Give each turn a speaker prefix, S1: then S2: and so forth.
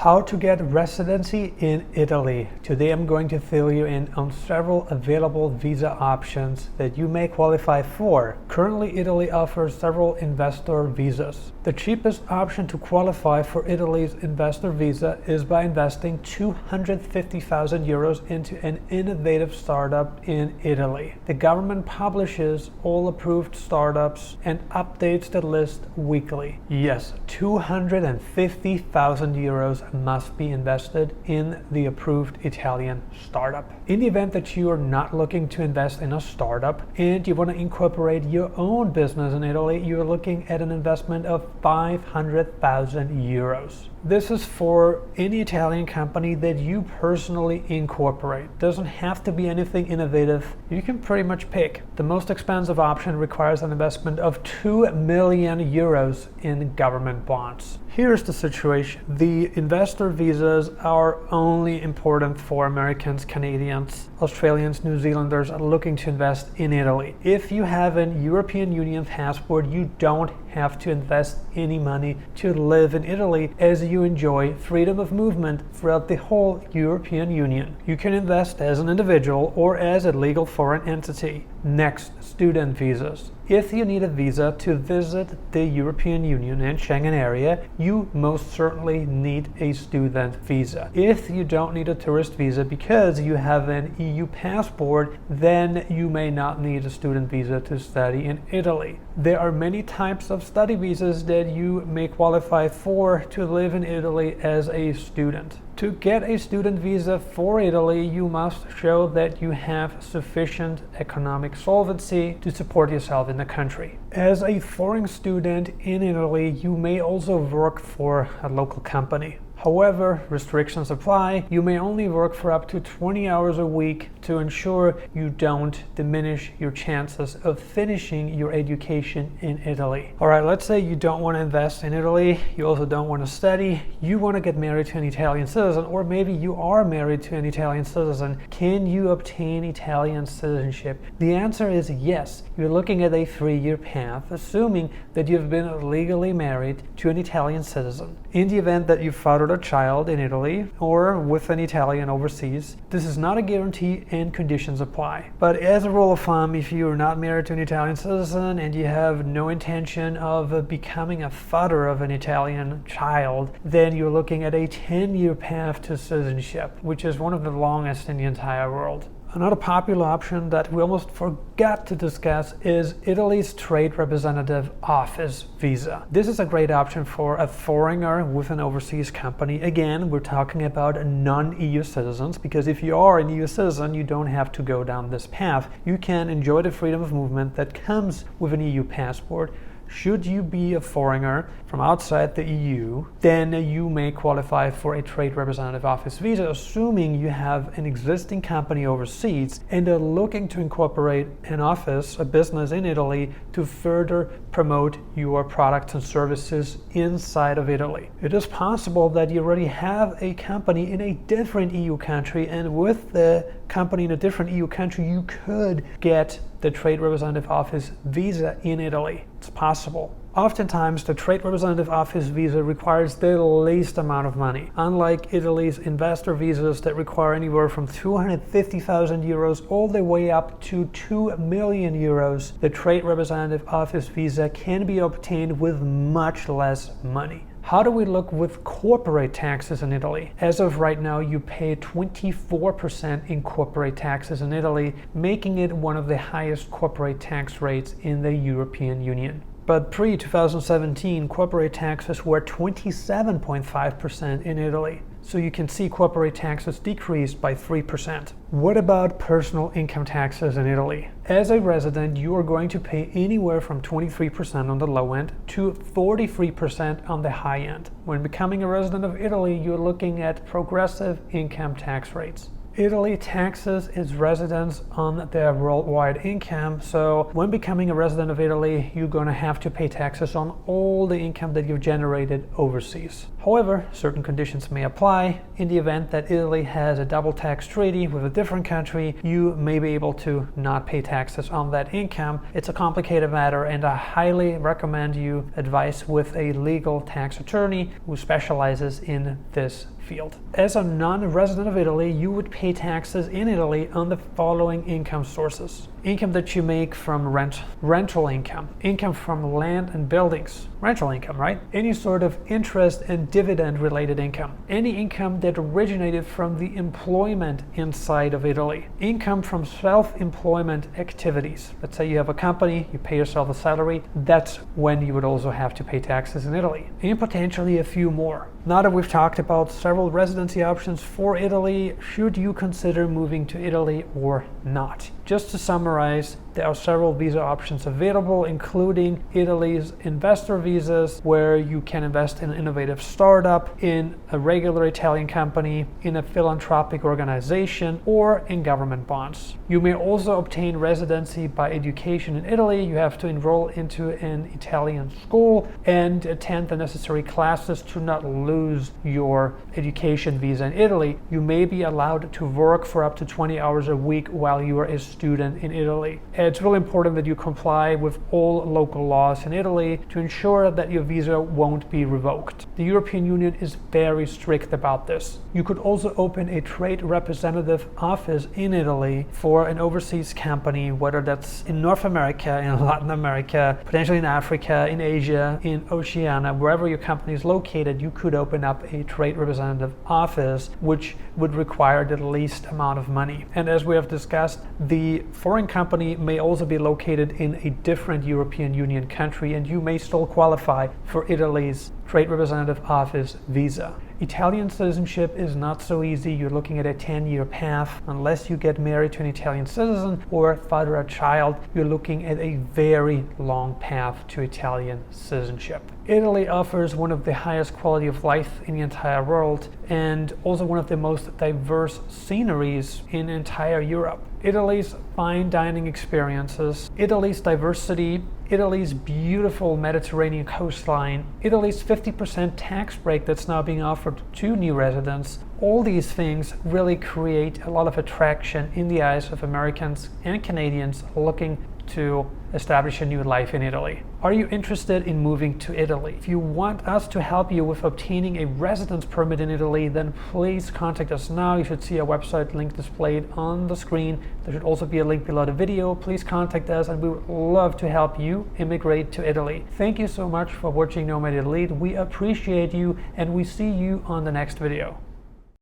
S1: How to get residency in Italy. Today I'm going to fill you in on several available visa options that you may qualify for. Currently, Italy offers several investor visas. The cheapest option to qualify for Italy's investor visa is by investing 250,000 euros into an innovative startup in Italy. The government publishes all approved startups and updates the list weekly. Yes, 250,000 euros must be invested in the approved Italian startup. In the event that you are not looking to invest in a startup and you want to incorporate your own business in Italy, you're looking at an investment of 500,000 euros. This is for any Italian company that you personally incorporate. Doesn't have to be anything innovative. You can pretty much pick. The most expensive option requires an investment of 2 million euros in government bonds. Here's the situation. The investor visas are only important for Americans, Canadians, Australians, New Zealanders looking to invest in Italy. If you have an European Union passport, you don't have to invest any money to live in Italy, as you enjoy freedom of movement throughout the whole European Union. You can invest as an individual or as a legal foreign entity. Next, student visas. If you need a visa to visit the European Union and Schengen area, you most certainly need a student visa. If you don't need a tourist visa because you have an EU passport, then you may not need a student visa to study in Italy. There are many types of study visas that you may qualify for to live in Italy as a student. To get a student visa for Italy, you must show that you have sufficient economic solvency to support yourself in the country. As a foreign student in Italy, you may also work for a local company. However, restrictions apply. You may only work for up to 20 hours a week to ensure you don't diminish your chances of finishing your education in Italy. All right, let's say you don't want to invest in Italy. You also don't want to study. You want to get married to an Italian citizen, or maybe you are married to an Italian citizen. Can you obtain Italian citizenship? The answer is yes. You're looking at a 3-year path, assuming that you've been legally married to an Italian citizen. In the event that you fathered a child in Italy or with an Italian overseas, this is not a guarantee and conditions apply. But as a rule of thumb, if you are not married to an Italian citizen and you have no intention of becoming a father of an Italian child, then you're looking at a 10-year path to citizenship, which is one of the longest in the entire world. Another popular option that we almost forgot to discuss is Italy's Trade Representative Office visa. This is a great option for a foreigner with an overseas company. Again, we're talking about non-EU citizens, because if you are an EU citizen, you don't have to go down this path. You can enjoy the freedom of movement that comes with an EU passport. Should you be a foreigner from outside the EU, then you may qualify for a Trade Representative Office visa, assuming you have an existing company overseas and are looking to incorporate an office, a business in Italy to further promote your products and services inside of Italy. It is possible that you already have a company in a different EU country, and with the company in a different EU country, you could get the Trade Representative Office visa in Italy. It's possible. Oftentimes, the Trade Representative Office visa requires the least amount of money. Unlike Italy's investor visas that require anywhere from 250,000 euros all the way up to 2 million euros, the Trade Representative Office visa can be obtained with much less money. How do we look with corporate taxes in Italy? As of right now, you pay 24% in corporate taxes in Italy, making it one of the highest corporate tax rates in the European Union. But pre-2017, corporate taxes were 27.5% in Italy. So you can see corporate taxes decreased by 3%. What about personal income taxes in Italy? As a resident, you are going to pay anywhere from 23% on the low end to 43% on the high end. When becoming a resident of Italy, you're looking at progressive income tax rates. Italy taxes its residents on their worldwide income, so when becoming a resident of Italy, you're going to have to pay taxes on all the income that you've generated overseas. However, certain conditions may apply. In the event that Italy has a double tax treaty with a different country, you may be able to not pay taxes on that income. It's a complicated matter, and I highly recommend you advise with a legal tax attorney who specializes in this field. As a non-resident of Italy, you would pay taxes in Italy on the following income sources. Income that you make from rental income, income from land and buildings, rental income, right? Any sort of interest and dividend related income, any income that originated from the employment inside of Italy, income from self-employment activities. Let's say you have a company, you pay yourself a salary, that's when you would also have to pay taxes in Italy, and potentially a few more. Now that we've talked about several residency options for Italy, should you consider moving to Italy or not? Just to summarize, there are several visa options available, including Italy's investor visas, where you can invest in an innovative startup, in a regular Italian company, in a philanthropic organization, or in government bonds. You may also obtain residency by education in Italy. You have to enroll into an Italian school and attend the necessary classes to not lose your education visa in Italy. You may be allowed to work for up to 20 hours a week while you are a student in Italy. It's really important that you comply with all local laws in Italy to ensure that your visa won't be revoked. The European Union is very strict about this. You could also open a trade representative office in Italy for an overseas company, whether that's in North America, in Latin America, potentially in Africa, in Asia, in Oceania, wherever your company is located. You could open up a trade representative office, which would require the least amount of money. And as we have discussed, the foreign company may also be located in a different European Union country, and you may still qualify for Italy's trade representative office visa. Italian citizenship is not so easy. You're looking at a 10-year path. Unless you get married to an Italian citizen or father a child, you're looking at a very long path to Italian citizenship. Italy offers one of the highest quality of life in the entire world, and also one of the most diverse sceneries in entire Europe. Italy's fine dining experiences, Italy's diversity, Italy's beautiful Mediterranean coastline, Italy's 50% tax break that's now being offered to new residents. All these things really create a lot of attraction in the eyes of Americans and Canadians looking to establish a new life in Italy. Are you interested in moving to Italy? If you want us to help you with obtaining a residence permit in Italy, then please contact us now. You should see our website link displayed on the screen. There should also be a link below the video. Please contact us, and we would love to help you immigrate to Italy. Thank you so much for watching Nomad Elite. We appreciate you, and we see you on the next video.